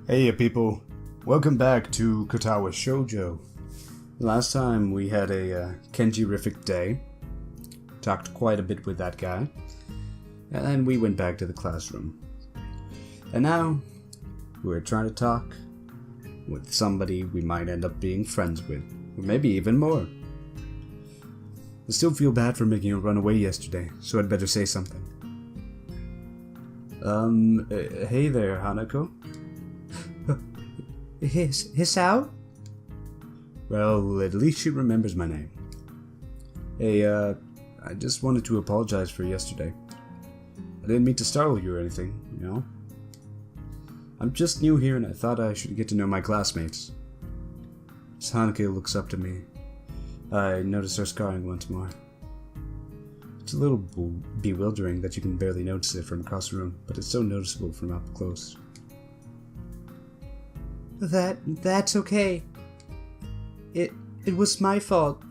Heya people, welcome back to Katawa Shoujo. Last time we had a Kenji-rific day, talked quite a bit with that guy, and then we went back to the classroom. And now, we're trying to talk with somebody we might end up being friends with, or maybe even more. I still feel bad for making her run away yesterday, so I'd better say something. Hey there, Hanako? Hisao? Well, at least she remembers my name. Hey, I just wanted to apologize for yesterday. I didn't mean to startle you or anything, you know? I'm just new here and I thought I should get to know my classmates. As Hanako looks up to me, I notice her scarring once more. It's a little bewildering that you can barely notice it from across the room, but it's so noticeable from up close. That's okay. It was my fault.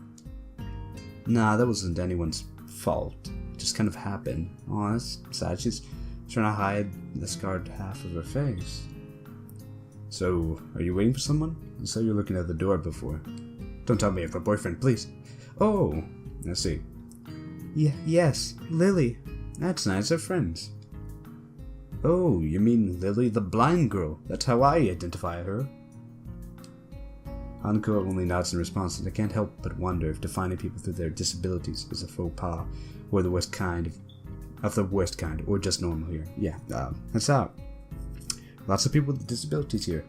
Nah, that wasn't anyone's fault. It just kind of happened. Aw, that's sad. She's trying to hide the scarred half of her face. So, are you waiting for someone? I saw you looking at the door before. Don't tell me you have a boyfriend, please. Oh, I see. Yes, Lily. That's nice, they're friends. Oh, you mean Lily the blind girl. That's how I identify her. Hanako only nods in response, and I can't help but wonder if defining people through their disabilities is a faux pas, or the worst kind or just normal here. Yeah, that's out. Lots of people with disabilities here.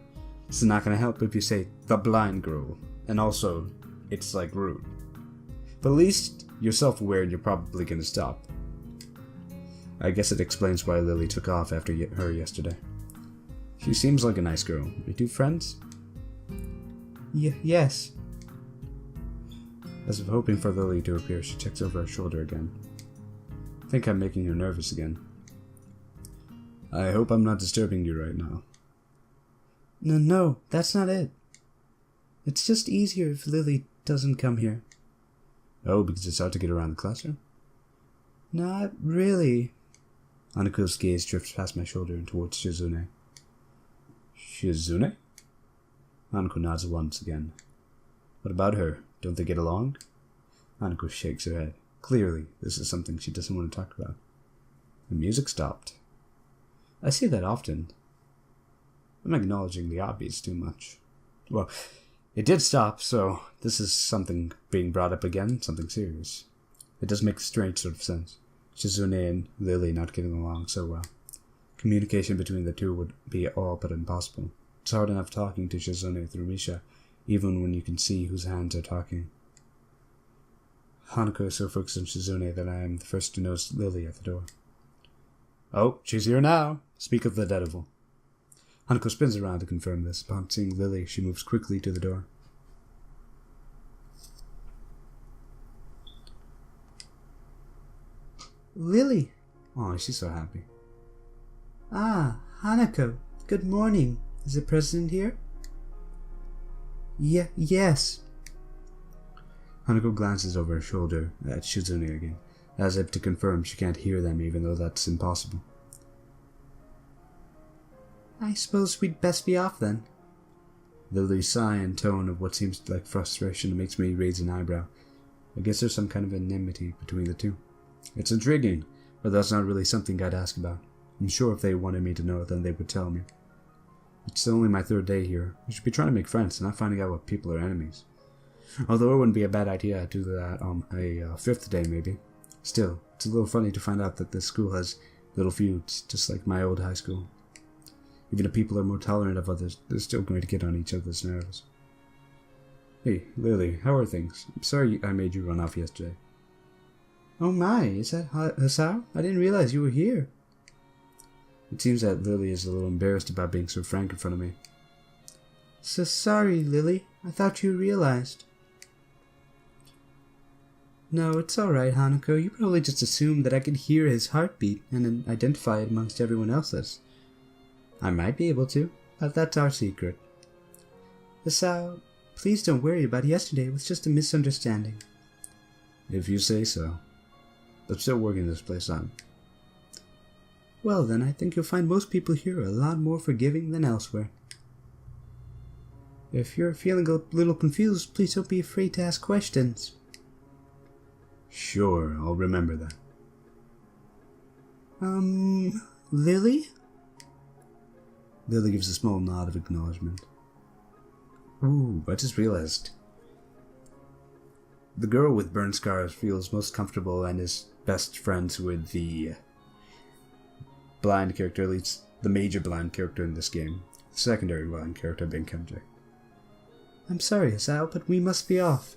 This is not gonna help if you say the blind girl, and also, it's like rude. But at least you're self-aware and you're probably gonna stop. I guess it explains why Lily took off after her yesterday. She seems like a nice girl. Are you two friends? Yes. As if hoping for Lily to appear, she checks over her shoulder again. I think I'm making her nervous again. I hope I'm not disturbing you right now. No, that's not it. It's just easier if Lily doesn't come here. Oh, because it's hard to get around the classroom? Not really. Hanako's gaze drifts past my shoulder and towards Shizune. Shizune? Hanako nods once again. What about her? Don't they get along? Hanako shakes her head. Clearly, this is something she doesn't want to talk about. The music stopped. I see that often. I'm acknowledging the obvious too much. Well, it did stop, so this is something being brought up again, something serious. It does make strange sort of sense. Shizune and Lily not getting along so well. Communication between the two would be all but impossible. It's hard enough talking to Shizune through Misha, even when you can see whose hands are talking. Hanako is so focused on Shizune that I am the first to notice Lily at the door. Oh, she's here now. Speak of the devil. Hanako spins around to confirm this. Upon seeing Lily, she moves quickly to the door. Lily. Oh, she's so happy. Ah, Hanako. Good morning. Is the president here? Yes. Hanako glances over her shoulder at Shizune again, as if to confirm she can't hear them even though that's impossible. I suppose we'd best be off then. Lily's sigh and tone of what seems like frustration makes me raise an eyebrow. I guess there's some kind of enmity between the two. It's intriguing, but that's not really something I'd ask about. I'm sure if they wanted me to know, then they would tell me. It's only my third day here. I should be trying to make friends, not finding out what people are enemies. Although it wouldn't be a bad idea to do that on a fifth day, maybe. Still, it's a little funny to find out that this school has little feuds, just like my old high school. Even if people are more tolerant of others, they're still going to get on each other's nerves. Hey, Lily, how are things? I'm sorry I made you run off yesterday. Oh my, is that Hisao? I didn't realize you were here. It seems that Lily is a little embarrassed about being so frank in front of me. So sorry, Lily. I thought you realized. No, it's alright, Hanako. You probably just assumed that I could hear his heartbeat and then identify it amongst everyone else's. I might be able to, but that's our secret. Hisao, please don't worry about yesterday. It was just a misunderstanding. If you say so. I'm still working this place out. Well then, I think you'll find most people here a lot more forgiving than elsewhere. If you're feeling a little confused, please don't be afraid to ask questions. Sure, I'll remember that. Lily? Lily gives a small nod of acknowledgement. Ooh, I just realized. The girl with burn scars feels most comfortable and is best friends with the blind character, at least the major blind character in this game. The secondary blind character being Kenji. I'm sorry, Hisao, but we must be off.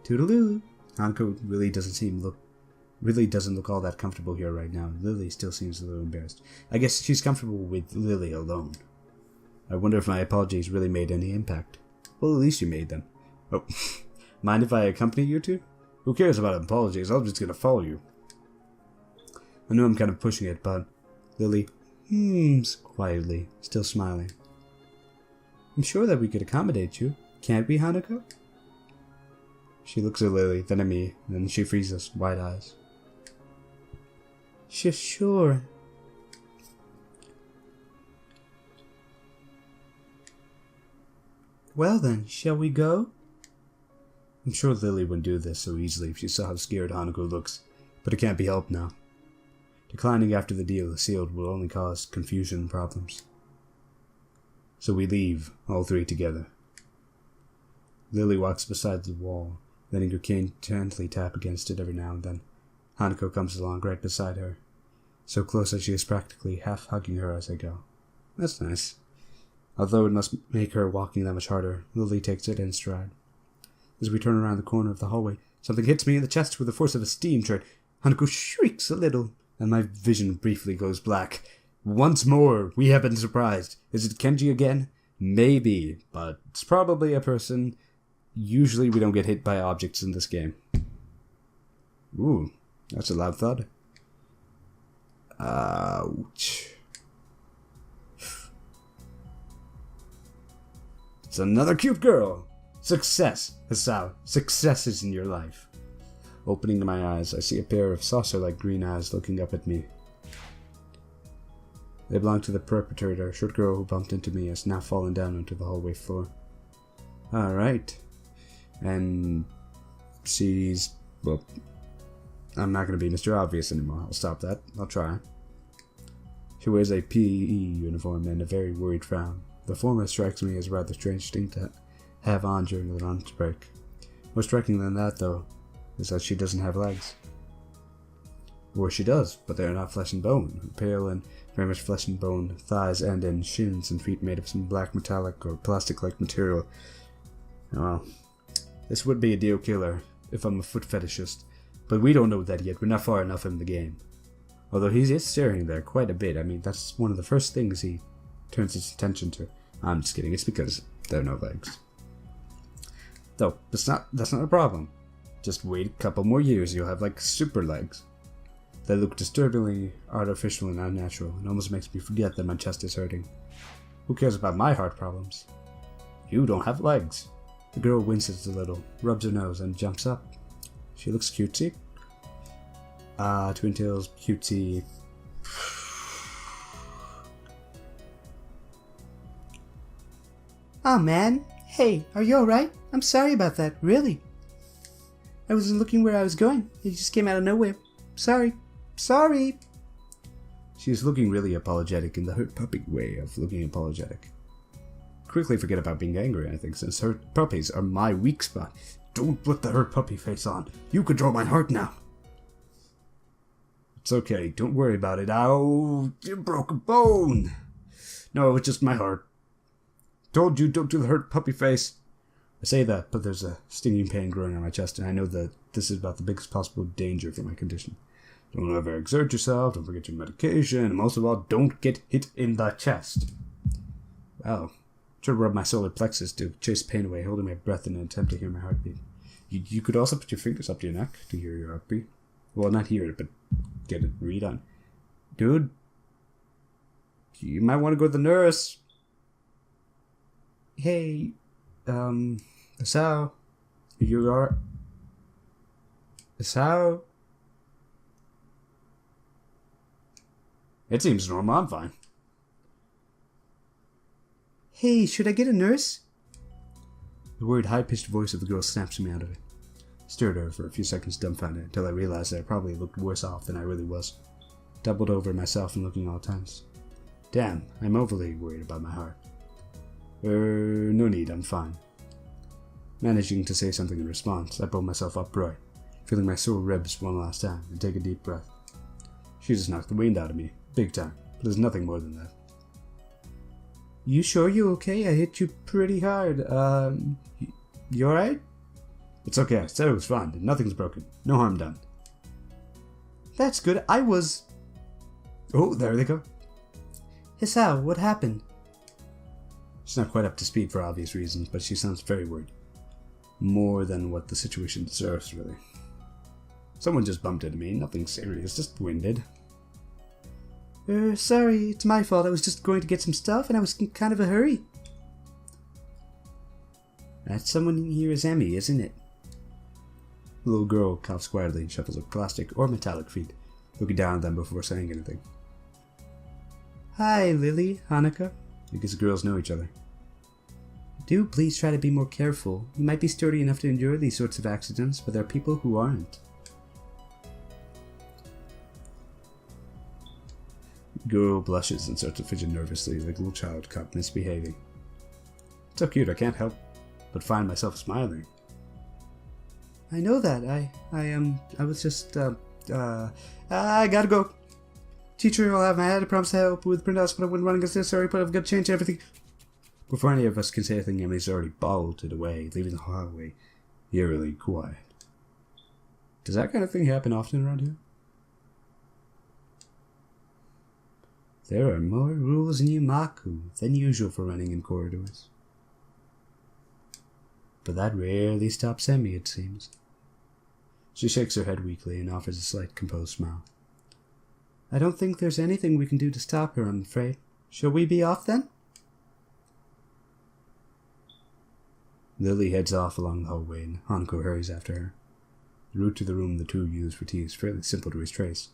Toodaloo. Hanako really doesn't look all that comfortable here right now. Lily still seems a little embarrassed. I guess she's comfortable with Lily alone. I wonder if my apologies really made any impact. Well, at least you made them. Oh, mind if I accompany you two? Who cares about apologies? I'm just gonna follow you. I know I'm kind of pushing it, but Lily quietly, still smiling. I'm sure that we could accommodate you. Can't we, Hanako? She looks at Lily, then at me, and then she freezes, wide eyes. Sure. Well then, shall we go? I'm sure Lily wouldn't do this so easily if she saw how scared Hanako looks, but it can't be helped now. Declining after the deal is sealed will only cause confusion and problems. So we leave, all three together. Lily walks beside the wall, letting her cane gently tap against it every now and then. Hanako comes along right beside her, so close that she is practically half hugging her as they go. That's nice. Although it must make her walking that much harder, Lily takes it in stride. As we turn around the corner of the hallway, something hits me in the chest with the force of a steam turret. Hanako shrieks a little, and my vision briefly goes black. Once more, we have been surprised. Is it Kenji again? Maybe, but it's probably a person. Usually we don't get hit by objects in this game. Ooh, that's a loud thud. Ouch. It's another cute girl. Success, Hisao. Success is in your life. Opening my eyes, I see a pair of saucer-like green eyes looking up at me. They belong to the perpetrator, a short girl who bumped into me has now fallen down onto the hallway floor. Alright. And she's... well, I'm not going to be Mr. Obvious anymore. I'll stop that. I'll try. She wears a PE uniform and a very worried frown. The former strikes me as a rather strange thing to have on during the lunch break. More striking than that, though, is that she doesn't have legs. Or she does, but they are not flesh and bone. Pale and very much flesh and bone thighs end in shins and feet made of some black metallic or plastic-like material. Well, this would be a deal killer if I'm a foot fetishist, but we don't know that yet. We're not far enough in the game. Although he is staring there quite a bit. I mean, that's one of the first things he turns his attention to. I'm just kidding. It's because there are no legs. Though, that's not a problem. Just wait a couple more years, you'll have like super legs. They look disturbingly artificial and unnatural. It almost makes me forget that my chest is hurting. Who cares about my heart problems? You don't have legs. The girl winces a little, rubs her nose, and jumps up. She looks cutesy. Twin Tails, cutesy. Oh man, hey, are you alright? I'm sorry about that, really. I wasn't looking where I was going. It just came out of nowhere. Sorry. She's looking really apologetic in the hurt puppy way of looking apologetic. Quickly forget about being angry, I think, since hurt puppies are my weak spot. Don't put the hurt puppy face on. You control my heart now. It's okay, don't worry about it. Ow, you broke a bone. No, it's just my heart. Told you, don't do the hurt puppy face. I say that, but there's a stinging pain growing on my chest, and I know that this is about the biggest possible danger for my condition. Don't ever exert yourself, don't forget your medication, and most of all, don't get hit in the chest. Wow. Try to rub my solar plexus to chase pain away, holding my breath in an attempt to hear my heartbeat. You could also put your fingers up to your neck to hear your heartbeat. Well, not hear it, but get it read on. Dude, you might want to go to the nurse. Hey, Hisao, you alright? Hisao? It seems normal, I'm fine. Hey, should I get a nurse? The worried, high-pitched voice of the girl snaps me out of it. Stared at her for a few seconds dumbfounded until I realized that I probably looked worse off than I really was. Doubled over myself and looking all tense. Damn, I'm overly worried about my heart. No need, I'm fine. Managing to say something in response, I pulled myself upright, feeling my sore ribs one last time, and take a deep breath. She just knocked the wind out of me, big time, but there's nothing more than that. You sure you're okay? I hit you pretty hard. You alright? It's okay, I said it was fine, nothing's broken, no harm done. That's good, Oh, there they go. Hisao, what happened? She's not quite up to speed for obvious reasons, but she sounds very worried. More than what the situation deserves, really. Someone just bumped into me, nothing serious, just winded. Sorry, it's my fault. I was just going to get some stuff and I was in kind of a hurry. That someone in here is Emmy, isn't it? The little girl coughs quietly and shuffles her plastic or metallic feet, looking down at them before saying anything. Hi, Lily, Hanuka. I guess girls know each other. Do please try to be more careful. You might be sturdy enough to endure these sorts of accidents, but there are people who aren't. Girl blushes and starts to fidget nervously like a little child caught misbehaving. It's so cute, I can't help but find myself smiling. I know that. I was just, I gotta go. Teacher, I'll have my hat. I promise to help with printouts, but I wouldn't run against this. Sorry, but I've got to change everything. Before any of us can say anything, Emily's already bolted away, leaving the hallway eerily quiet. Does that kind of thing happen often around here? There are more rules in Yamaku than usual for running in corridors. But that rarely stops Emmy, it seems. She shakes her head weakly and offers a slight composed smile. I don't think there's anything we can do to stop her, I'm afraid. Shall we be off then? Lily heads off along the hallway and Hanako hurries after her. The route to the room the two use for tea is fairly simple to retrace,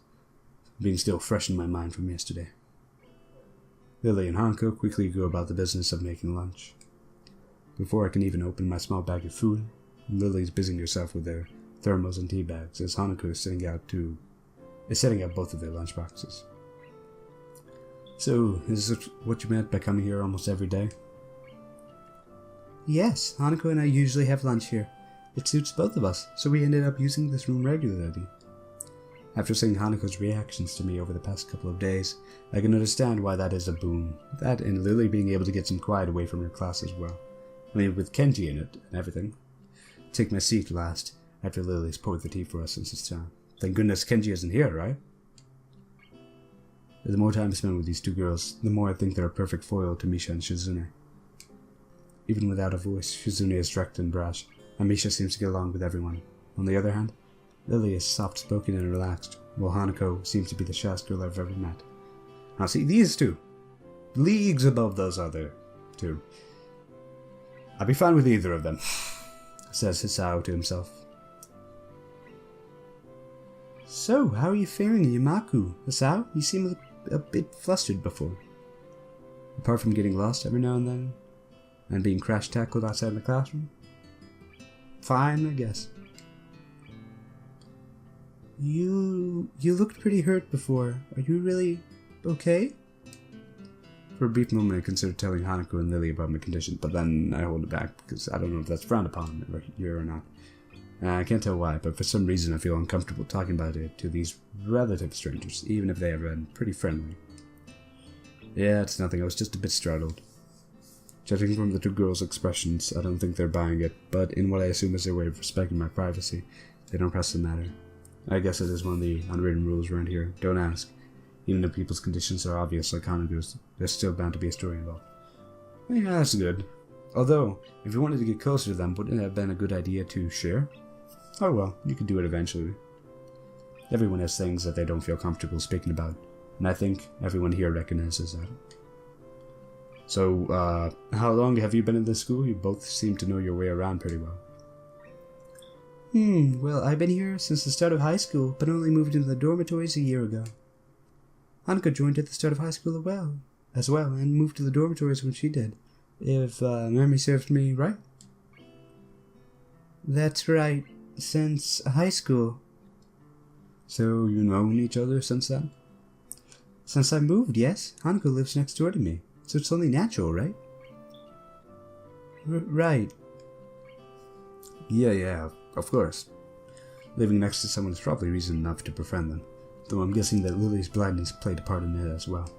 being still fresh in my mind from yesterday. Lily and Hanako quickly go about the business of making lunch. Before I can even open my small bag of food, Lily's busying herself with their thermos and tea bags as Hanako is setting out both of their lunchboxes. So, is this what you meant by coming here almost every day? Yes, Hanako and I usually have lunch here. It suits both of us, so we ended up using this room regularly. After seeing Hanako's reactions to me over the past couple of days, I can understand why that is a boon. That and Lily being able to get some quiet away from her class as well. I mean, with Kenji in it and everything. Take my seat last, after Lily's poured the tea for us since it's time. Thank goodness Kenji isn't here, right? The more time I spend with these two girls, the more I think they're a perfect foil to Misha and Shizune. Even without a voice, Shizune is direct and brash, and Misha seems to get along with everyone. On the other hand, Lily is soft-spoken and relaxed, while Hanako seems to be the shyest girl I've ever met. Now see, these two, leagues above those other two. I'd be fine with either of them, says Hisao to himself. So, how are you faring, Yamaku? Hisao, you seem a bit flustered before. Apart from getting lost every now and then, and being crash-tackled outside the classroom, fine, I guess. You looked pretty hurt before. Are you really okay? For a brief moment, I considered telling Hanako and Lily about my condition, but then I hold it back because I don't know if that's frowned upon here or not. I can't tell why, but for some reason I feel uncomfortable talking about it to these relative strangers, even if they have been pretty friendly. Yeah, it's nothing. I was just a bit startled. Judging from the two girls' expressions, I don't think they're buying it, but in what I assume is their way of respecting my privacy, they don't press the matter. I guess it is one of the unwritten rules around here. Don't ask. Even if people's conditions are obvious like Hanako's, there's still bound to be a story involved. Yeah, that's good. Although, if you wanted to get closer to them, wouldn't it have been a good idea to share? Oh well, you could do it eventually. Everyone has things that they don't feel comfortable speaking about, and I think everyone here recognizes that. So, how long have you been in this school? You both seem to know your way around pretty well. Well, I've been here since the start of high school, but only moved into the dormitories a year ago. Hanako joined at the start of high school as well, and moved to the dormitories when she did, if memory serves me right. That's right, since high school. So you've known each other since then? Since I moved, yes. Hanako lives next door to me, so it's only natural, right? Right. Yeah, of course. Living next to someone is probably reason enough to befriend them, though I'm guessing that Lily's blindness played a part in it as well.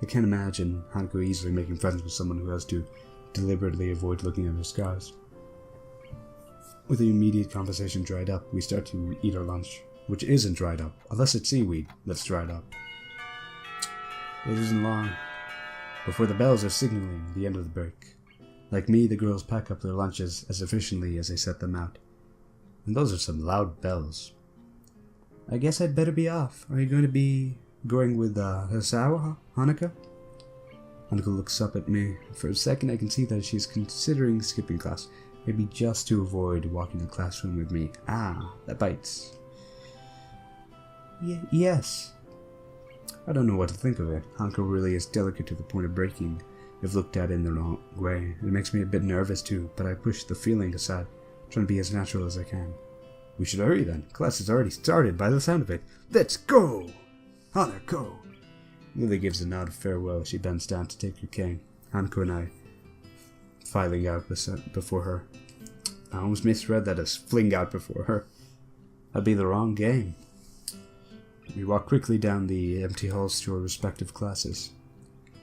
I can't imagine Hanako easily making friends with someone who has to deliberately avoid looking at her scars. With the immediate conversation dried up, we start to eat our lunch, which isn't dried up, unless it's seaweed that's dried up. It isn't long before the bells are signaling the end of the break. Like me, the girls pack up their lunches as efficiently as they set them out. And those are some loud bells. I guess I'd better be off. Are you going to be going with Hisao, Hanako? Hanako looks up at me. For a second I can see that she's considering skipping class, maybe just to avoid walking to the classroom with me. Ah, that bites. Yes. I don't know what to think of it. Hanako really is delicate to the point of breaking if looked at in the wrong way. It makes me a bit nervous too, but I push the feeling aside, trying to be as natural as I can. We should hurry then. Class has already started by the sound of it. Let's go! Hanako! Lily gives a nod of farewell as she bends down to take her cane. Hanako and I filing out before her. I almost misread that as fling out before her. That'd be the wrong game. We walk quickly down the empty halls to our respective classes.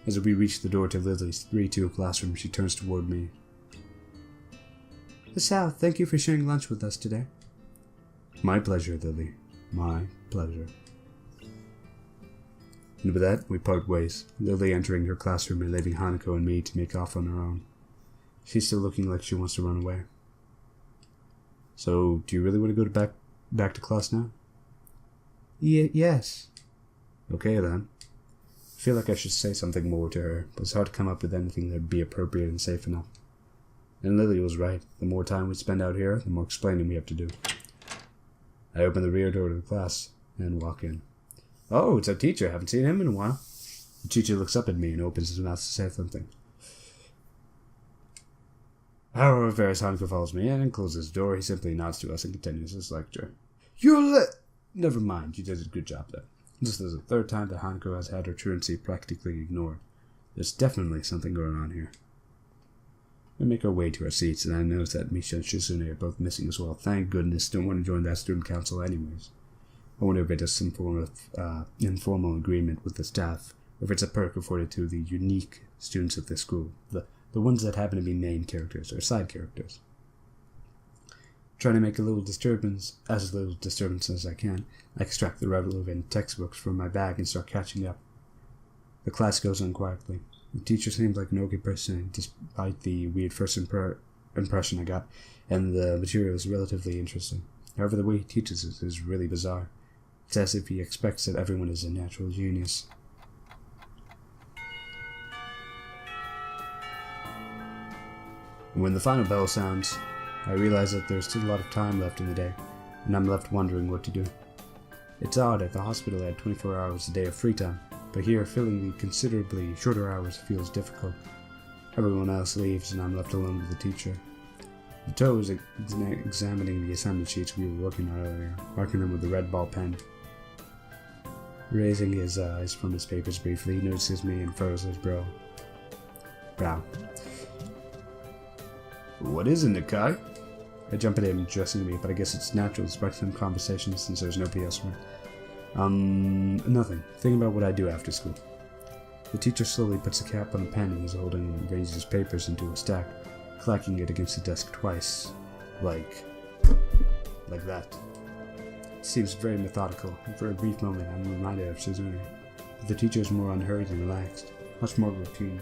As we reach the door to Lily's 3-2 classroom, she turns toward me. Hisao, thank you for sharing lunch with us today. My pleasure, Lily. My pleasure. And with that, we part ways, Lily entering her classroom and leaving Hanako and me to make off on our own. She's still looking like she wants to run away. So, do you really want to go back to class now? Yes. Okay then. I feel like I should say something more to her, but it's hard to come up with anything that would be appropriate and safe enough. And Lily was right. The more time we spend out here, the more explaining we have to do. I open the rear door to the class and walk in. Oh, it's our teacher. I haven't seen him in a while. The teacher looks up at me and opens his mouth to say something. However, various Hanako follows me in and closes the door. He simply nods to us and continues his lecture. Never mind, you did a good job there. This is the third time that Hanako has had her truancy practically ignored. There's definitely something going on here. We make our way to our seats, and I notice that Misha and Shizune are both missing as well. Thank goodness, don't want to join that student council anyways. I wonder if it is some form of informal agreement with the staff, or if it's a perk afforded to the unique students of this school, the ones that happen to be main characters or side characters. Trying to make as little disturbance as I can, I extract the relevant textbooks from my bag and start catching up. The class goes on quietly. The teacher seems like an okay person, despite the weird first impression I got, and the material is relatively interesting. However, the way he teaches it is really bizarre. It's as if he expects that everyone is a natural genius. When the final bell sounds, I realize that there's still a lot of time left in the day, and I'm left wondering what to do. It's odd, at the hospital I had 24 hours a day of free time, but here filling the considerably shorter hours feels difficult. Everyone else leaves and I'm left alone with the teacher. Ito is examining the assignment sheets we were working on earlier, marking them with a red ball pen. Raising his eyes from his papers briefly, he notices me and furrows his brow. What is it, Nakai? I jump at him, addressing me, but I guess it's natural to spark some conversation since there's nobody else around. Nothing. Thinking about what I do after school. The teacher slowly puts a cap on a pen he's holding and arranges his papers into a stack, clacking it against the desk twice. Like that. It seems very methodical, and for a brief moment I'm reminded of Shizune. But the teacher is more unhurried and relaxed, much more routine.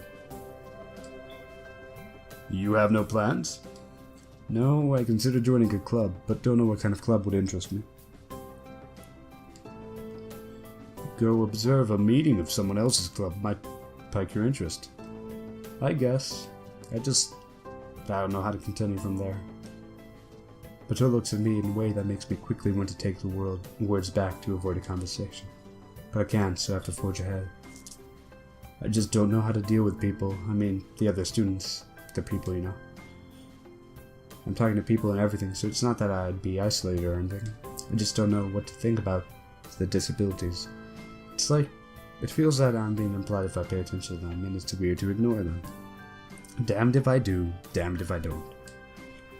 You have no plans? No, I consider joining a club, but don't know what kind of club would interest me. Go observe a meeting of someone else's club might pique your interest. I guess. I don't know how to continue from there. Pato looks at me in a way that makes me quickly want to take the words back to avoid a conversation. But I can't, so I have to forge ahead. I just don't know how to deal with people. I mean, the other students. The people, you know. I'm talking to people and everything, so it's not that I'd be isolated or anything. I just don't know what to think about the disabilities. It's like, it feels that I'm being implied if I pay attention to them, and it's weird to ignore them. Damned if I do, damned if I don't.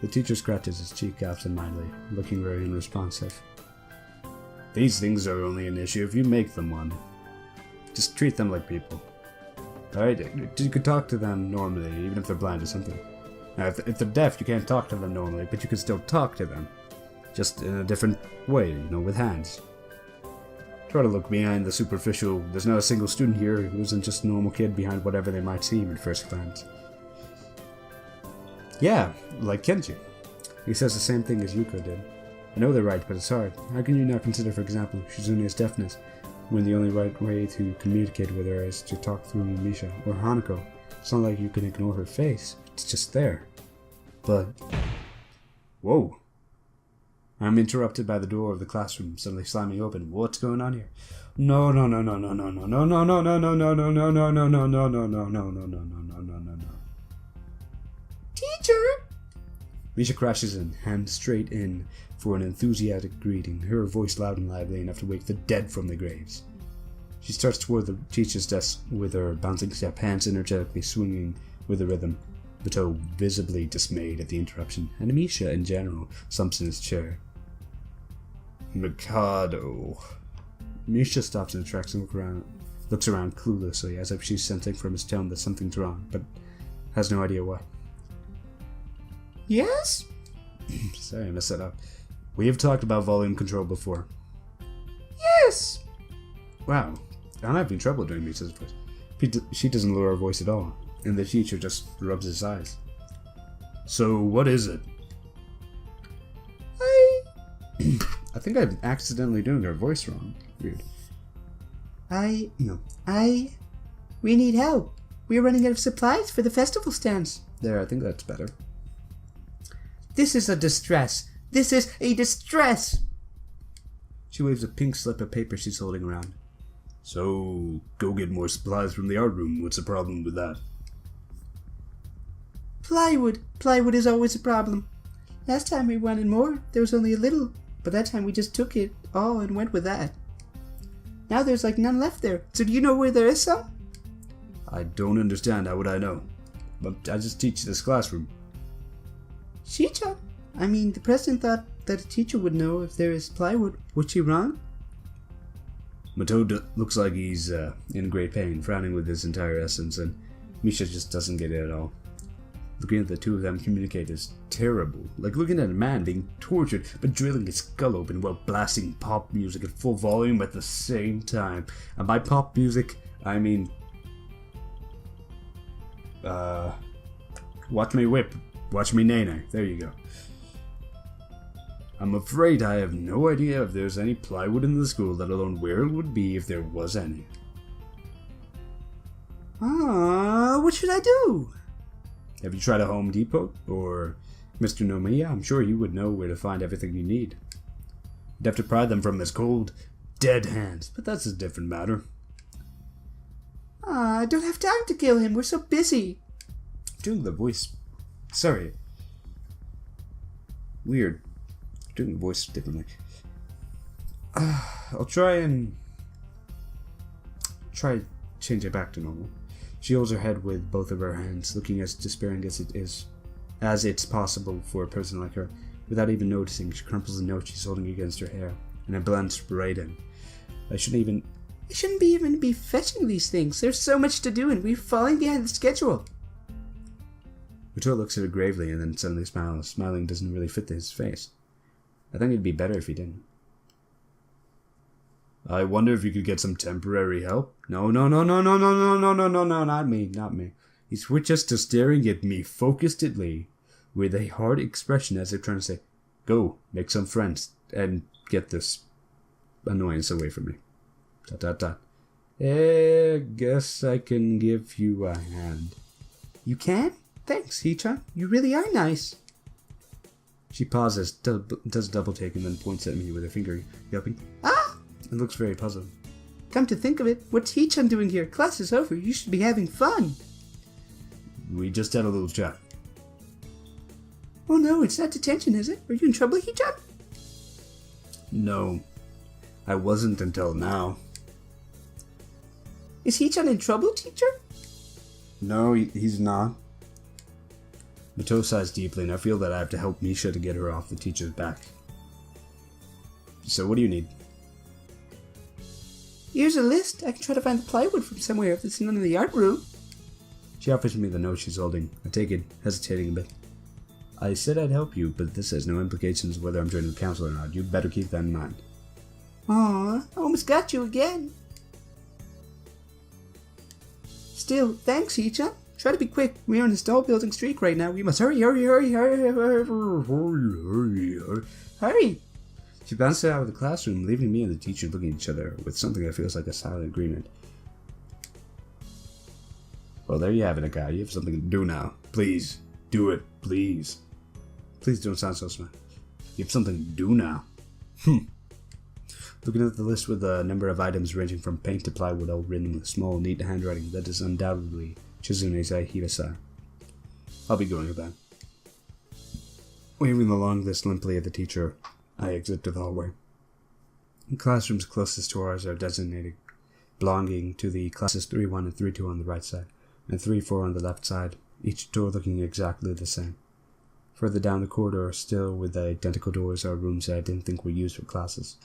The teacher scratches his cheek absentmindedly, looking very unresponsive. These things are only an issue if you make them one. Just treat them like people. Alright, you could talk to them normally, even if they're blind or something. Now, if they're deaf, you can't talk to them normally, but you can still talk to them. Just in a different way, with hands. Try to look behind the superficial. There's not a single student here who isn't just a normal kid behind whatever they might seem at first glance. Yeah, like Kenji. He says the same thing as Yuko did. I know they're right, but it's hard. How can you not consider, for example, Shizune's deafness, when the only right way to communicate with her is to talk through Misha or Hanako? It's not like you can ignore her face. It's just there. But... Whoa. I'm interrupted by the door of the classroom suddenly slamming open. What's going on here? No. Teacher! Misha crashes in, hand straight in for an enthusiastic greeting, her voice loud and lively enough to wake the dead from their graves. She starts toward the teacher's desk with her bouncing step, hands energetically swinging with the rhythm. Bateau, visibly dismayed at the interruption, and Misha, in general, slumps in his chair. Mikado. Misha stops in her tracks and looks around cluelessly, as if she's sensing from his tone that something's wrong, but has no idea what. Yes? Sorry, I messed that up. We have talked about volume control before. Yes! Wow, I'm having trouble doing Misha's voice. She doesn't lower her voice at all, and the teacher just rubs his eyes. So, what is it? I think I'm accidentally doing her voice wrong. Weird. We need help. We're running out of supplies for the festival stands. There, I think that's better. This is a distress. This is a distress! She waves a pink slip of paper she's holding around. So, go get more supplies from the art room. What's the problem with that? Plywood. Plywood is always a problem. Last time we wanted more, there was only a little, but that time we just took it all and went with that. Now there's like none left there, so do you know where there is some? I don't understand. How would I know? But I just teach this classroom. Shicha? I mean, the president thought that a teacher would know if there is plywood. Was she wrong? Mato looks like he's in great pain, frowning with his entire essence, and Misha just doesn't get it at all. Looking at the two of them communicate is terrible, like looking at a man being tortured but drilling his skull open while blasting pop music at full volume at the same time. And by pop music, I mean... Watch me whip, watch me nay-nay, there you go. I'm afraid I have no idea if there's any plywood in the school, let alone where it would be if there was any. What should I do? Have you tried a Home Depot? Or Mr. Nomiya? I'm sure you would know where to find everything you need. You'd have to pry them from his cold, dead hands, but that's a different matter. I don't have time to kill him, we're so busy. Doing the voice... Sorry. Weird. Doing the voice differently. I'll try change it back to normal. She holds her head with both of her hands, looking as despairing as it's possible for a person like her. Without even noticing, she crumples the note she's holding against her hair, and it blends right in. I shouldn't even be fetching these things. There's so much to do, and we're falling behind the schedule. Uto looks at her gravely and then suddenly smiles. Smiling doesn't really fit his face. I think it'd be better if he didn't. I wonder if you could get some temporary help? No, not me. He switches to staring at me focusedly with a hard expression as if trying to say, go, make some friends, and get this annoyance away from me. ... Guess I can give you a hand. You can? Thanks, Hichan. You really are nice. She pauses, does a double take, and then points at me with her finger, yelping, ah! And looks very puzzled. Come to think of it, what's Hichan doing here? Class is over. You should be having fun. We just had a little chat. Oh no, it's not detention, is it? Are you in trouble, Hee-chan? No, I wasn't until now. Is Hee-chan in trouble, teacher? No, he's not. My toe sighs deeply, and I feel that I have to help Misha to get her off the teacher's back. So what do you need? Here's a list. I can try to find the plywood from somewhere if it's not in the art room. She offers me the note she's holding. I take it, hesitating a bit. I said I'd help you, but this has no implications whether I'm joining the council or not. You better keep that in mind. Aw, I almost got you again. Still, thanks, Hee-chan. Try to be quick. We are on a stall building streak right now. We must hurry. Hurry! She bounces out of the classroom, leaving me and the teacher looking at each other with something that feels like a silent agreement. Well, there you have it, Nakai. You have something to do now. Please, do it, please. Please don't sound so smart. You have something to do now. Looking at the list with a number of items ranging from paint to plywood, all written with small, neat handwriting that is undoubtedly Chizune's Hirasa. I'll be going with that. Waving the long list limply at the teacher, I exit to the hallway. The classrooms closest to ours are designated, belonging to the classes 3-1 and 3-2 on the right side, and 3-4 on the left side, each door looking exactly the same. Further down the corridor, still with the identical doors, are rooms that I didn't think were used for classes.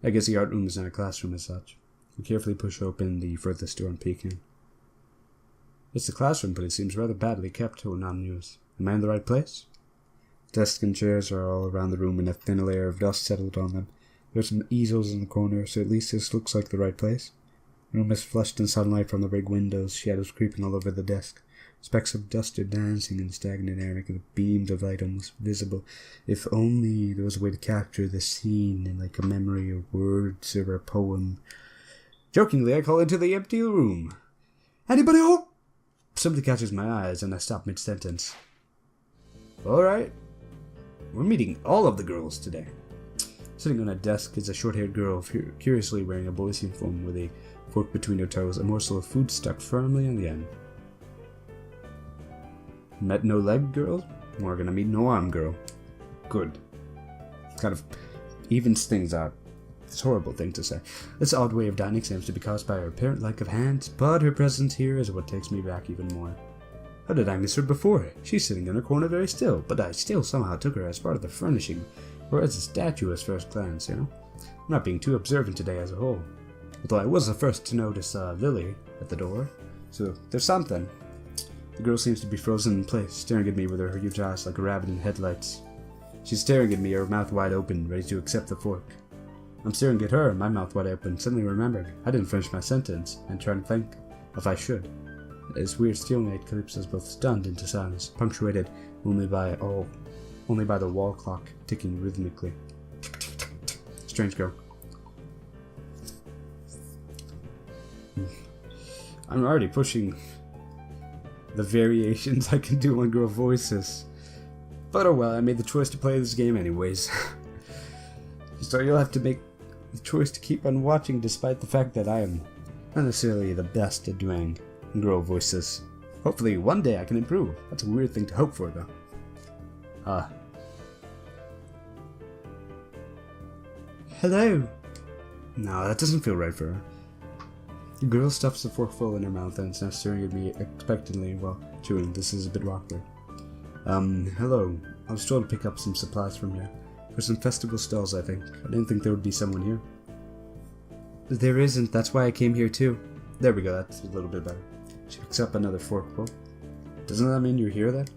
I guess the art room is not a classroom as such. I carefully push open the furthest door and peek in. It's a classroom, but it seems rather badly kept or non-used. Am I in the right place? Desks and chairs are all around the room, and a thin layer of dust settled on them. There are some easels in the corner, so at least this looks like the right place. The room is flushed in sunlight from the big windows, shadows creeping all over the desk. Specks of dust are dancing in the stagnant air, making the beams of light almost visible. If only there was a way to capture the scene in like a memory or words or a poem. Jokingly, I call into the empty room. Anybody home? Something catches my eyes, and I stop mid-sentence. Alright. We're meeting all of the girls today. Sitting on a desk is a short-haired girl, curiously wearing a boy's uniform with a fork between her toes, a morsel of food stuck firmly on the end. Met no leg girl? We're gonna meet no arm girl. Good. Kind of evens things out. It's a horrible thing to say. This odd way of dining seems to be caused by her apparent lack of hands, but her presence here is what takes me back even more. How did I miss her before? She's sitting in a corner very still, but I still somehow took her as part of the furnishing, or as a statue at first glance, you know? I'm not being too observant today as a whole. Although I was the first to notice Lily at the door, so there's something. The girl seems to be frozen in place, staring at me with her huge eyes like a rabbit in headlights. She's staring at me, her mouth wide open, ready to accept the fork. I'm staring at her, my mouth wide open, suddenly remembered I didn't finish my sentence, and trying to think if I should. This weird stalemate clips us both stunned into silence, punctuated only by the wall clock ticking rhythmically. Strange girl. I'm already pushing the variations I can do on girl voices. But oh well, I made the choice to play this game anyways. So you'll have to make the choice to keep on watching despite the fact that I am not necessarily the best at doing girl voices. Hopefully one day I can improve. That's a weird thing to hope for though. Hello. No, that doesn't feel right for her. The girl stuffs the fork full in her mouth and is now staring at me expectantly while chewing. This is a bit awkward. Hello. I was told to pick up some supplies from here. For some festival stalls, I think. I didn't think there would be someone here. There isn't. That's why I came here too. There we go. That's a little bit better. She picks up another forkful. Doesn't that mean you're here then?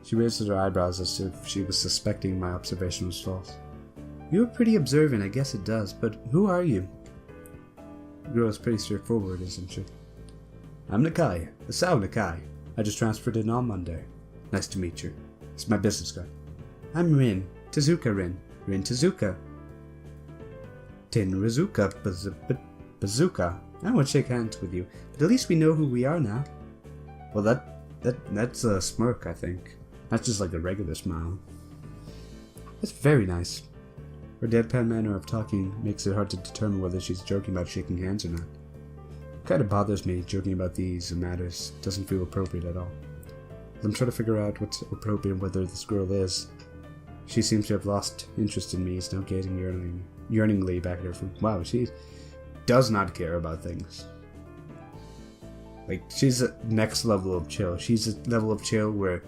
She raises her eyebrows as if she was suspecting my observation was false. You're pretty observant, I guess it does, but who are you? The girl is pretty straightforward, isn't she? I'm Nakai, Hisao Nakai. I just transferred in on Monday. Nice to meet you. It's my business card. I'm Rin. Tezuka Rin. Rin Tezuka. Tenrizuka Bazooka. I won't shake hands with you, but at least we know who we are now. Well, that's a smirk, I think. That's just like a regular smile. That's very nice. Her deadpan manner of talking makes it hard to determine whether she's joking about shaking hands or not. It kind of bothers me joking about these matters. Doesn't feel appropriate at all. I'm trying to figure out what's appropriate and whether this girl is. She seems to have lost interest in me, is now gazing yearningly back at her food. Wow, she does not care about things. Like, she's a next level of chill. She's a level of chill where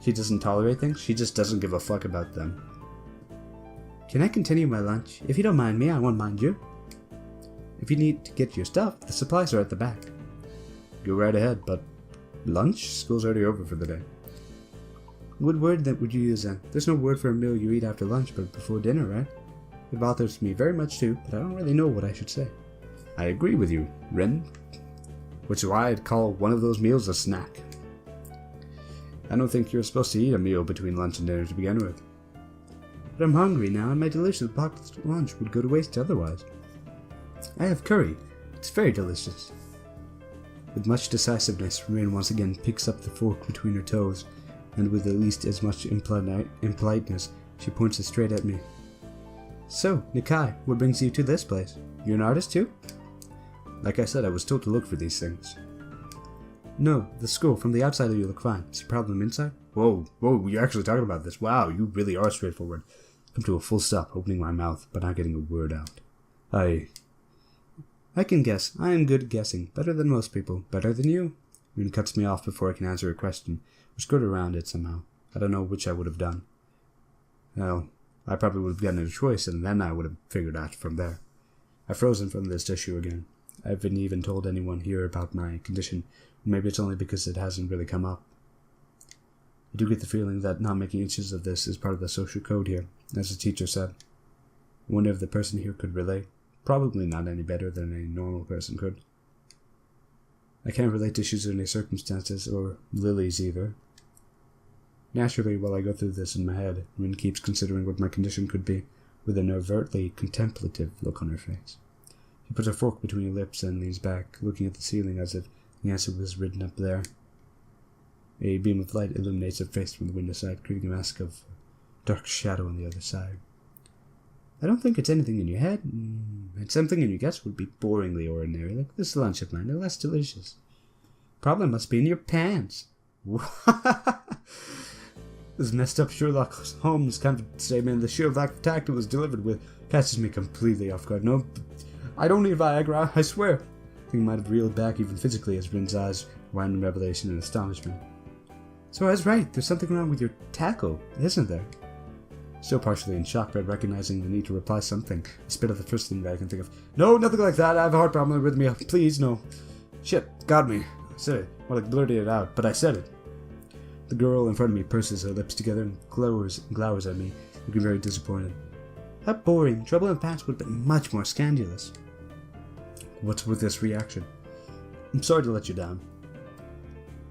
she doesn't tolerate things, she just doesn't give a fuck about them. Can I continue my lunch? If you don't mind me, I won't mind you. If you need to get your stuff, the supplies are at the back. Go right ahead, but lunch? School's already over for the day. What word that would you use then? There's no word for a meal you eat after lunch, but before dinner, right? It bothers me very much too, but I don't really know what I should say. I agree with you, Ren. Which is why I'd call one of those meals a snack. I don't think you're supposed to eat a meal between lunch and dinner to begin with. But I'm hungry now, and my delicious boxed lunch would go to waste otherwise. I have curry. It's very delicious. With much decisiveness, Rin once again picks up the fork between her toes, and with at least as much impoliteness, she points it straight at me. So, Nakai, what brings you to this place? You're an artist too? Like I said, I was told to look for these things. No, the school. From the outside you look fine. Is the problem inside? Whoa, you're actually talking about this. Wow, you really are straightforward. Come to a full stop, opening my mouth, but not getting a word out. I can guess. I am good at guessing. Better than most people. Better than you. Rin cuts me off before I can answer a question, or skirt around it somehow. I don't know which I would have done. Well, I probably would have gotten a choice, and then I would have figured out from there. I've frozen from this issue again. I haven't even told anyone here about my condition. Maybe it's only because it hasn't really come up. I do get the feeling that not making inches of this is part of the social code here, as the teacher said. I wonder if the person here could relate. Probably not any better than a normal person could. I can't relate to Shizune's circumstances, or Lily's either. Naturally, while I go through this in my head, Rin keeps considering what my condition could be, with an overtly contemplative look on her face. She puts a fork between her lips and leans back, looking at the ceiling as if the answer was written up there. A beam of light illuminates her face from the window side, creating a mask of dark shadow on the other side. I don't think it's anything in your head. It's something in your guts would be boringly ordinary, like this lunch of mine, no less delicious. Problem must be in your pants. This messed up Sherlock Holmes kind of statement, the sheer lack of tact it was delivered with, catches me completely off guard. No, I don't need Viagra, I swear. I think I might have reeled back even physically as Rin's eyes widened in revelation and astonishment. So I was right, there's something wrong with your tackle, isn't there? Still partially in shock, but recognizing the need to reply something, I spit out the first thing that I can think of. No, nothing like that, I have a heart problem, arrhythmia, please, no. Shit, got me. I said it. Well, I blurted it out, but I said it. The girl in front of me purses her lips together and glowers at me, looking very disappointed. How boring. Trouble in pants would have been much more scandalous. What's with this reaction? I'm sorry to let you down.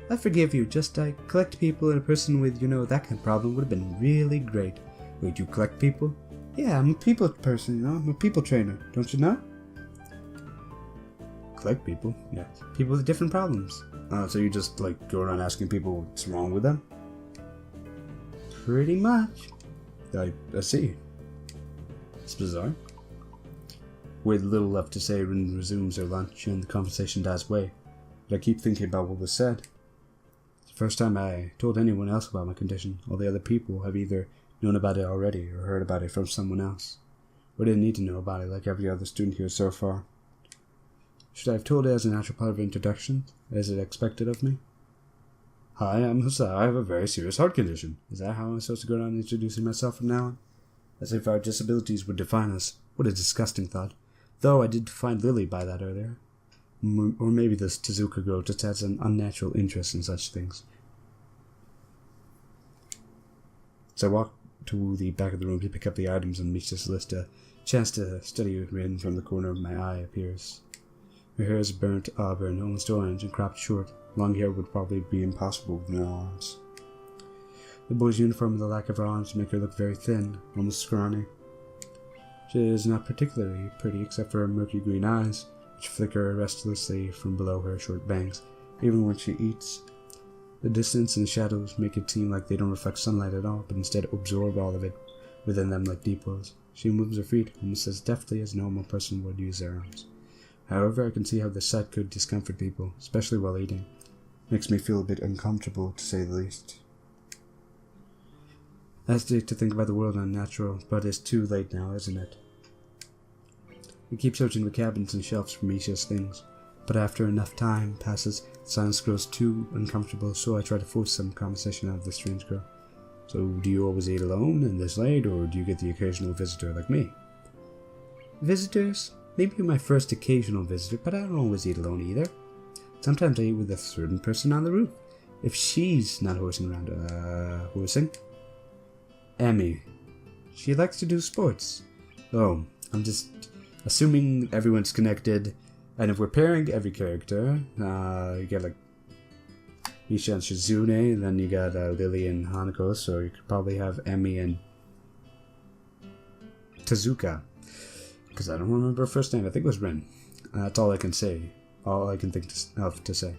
I forgive you, just I collect people, and a person with, that kind of problem would have been really great. Wait, you collect people? Yeah, I'm a people person, I'm a people trainer, don't you know? Collect people? Yeah. People with different problems. So you just, go around asking people what's wrong with them? Pretty much. I see. It's bizarre. With little left to say, Rin resumes her lunch and the conversation dies away. But I keep thinking about what was said. It's the first time I told anyone else about my condition. All the other people have either known about it already or heard about it from someone else. Or didn't need to know about it like every other student here so far. Should I have told it as a natural part of introduction, as it expected of me? Hi, I'm Hisao. I have a very serious heart condition. Is that how I'm supposed to go around introducing myself from now on? As if our disabilities would define us. What a disgusting thought. Though I did find Lily by that earlier. Or maybe this Tezuka girl just has an unnatural interest in such things. As I walk to the back of the room to pick up the items on Misha's list, a chance to study Rin from the corner of my eye appears. Her hair is burnt auburn, almost orange, and cropped short. Long hair would probably be impossible with no arms. The boy's uniform and the lack of arms make her look very thin, almost scrawny. She is not particularly pretty except for her murky green eyes, which flicker restlessly from below her short bangs, even when she eats. The distance and shadows make it seem like they don't reflect sunlight at all, but instead absorb all of it within them like deep wells. She moves her feet almost as deftly as a normal person would use their arms. However, I can see how this sight could discomfort people, especially while eating. Makes me feel a bit uncomfortable, to say the least. I hesitate to think about the world unnatural, but it's too late now, isn't it? I keep searching the cabins and shelves for Misha's things, but after enough time passes, silence grows too uncomfortable, so I try to force some conversation out of the strange girl. So, do you always eat alone and this late, or do you get the occasional visitor like me? Visitors? Maybe you're my first occasional visitor, but I don't always eat alone either. Sometimes I eat with a certain person on the roof. If she's not horsing around, horsing? Emmy. She likes to do sports. Oh, I'm just assuming everyone's connected, and if we're pairing every character, you get like Misha and Shizune, and then you got Lily and Hanako, so you could probably have Emmy and Tezuka. Because I don't remember her first name, I think it was Rin. That's all I can say. All I can think of to say.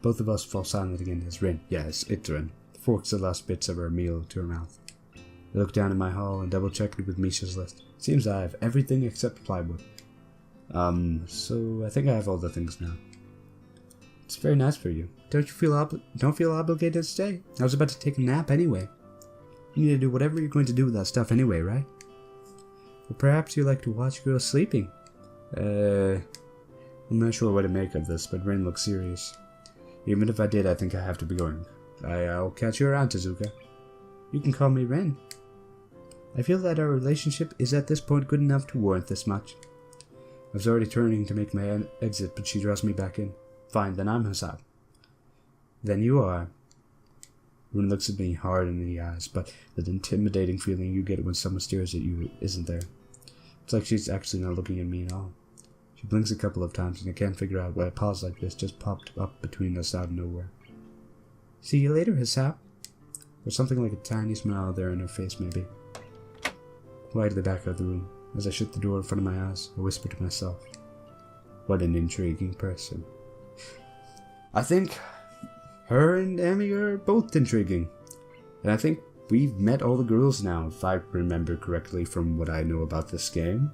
Both of us fall silent again as Rin. Yes, it's Rin. Forks the last bits of her meal to her mouth. I look down in my hall and double check it with Misha's list. Seems I have everything except plywood. So I think I have all the things now. It's very nice for you. Don't feel obligated to stay. I was about to take a nap anyway. You need to do whatever you're going to do with that stuff anyway, right? Or perhaps you like to watch girls sleeping. I'm not sure what to make of this, but Rin looks serious. Even if I did, I think I have to be going. I'll catch you around, Tezuka. You can call me Ren. I feel that our relationship is at this point good enough to warrant this much. I was already turning to make my exit, but she draws me back in. Fine, then I'm Hisao. Then you are. Rin looks at me hard in the eyes, but that intimidating feeling you get when someone stares at you isn't there. It's like she's actually not looking at me at all. She blinks a couple of times, and I can't figure out why a pause like this just popped up between us out of nowhere. See you later, Hisao. There's something like a tiny smile there in her face, maybe. Quietly back out of the room. As I shut the door in front of my eyes, I whisper to myself, what an intriguing person. I think her and Amy are both intriguing. And I think we've met all the girls now, if I remember correctly from what I know about this game.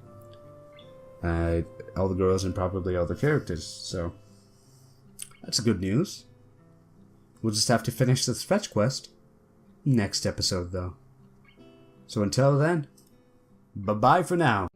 All the girls and probably all the characters, so that's good news. We'll just have to finish this fetch quest next episode, though. So until then, bye-bye for now.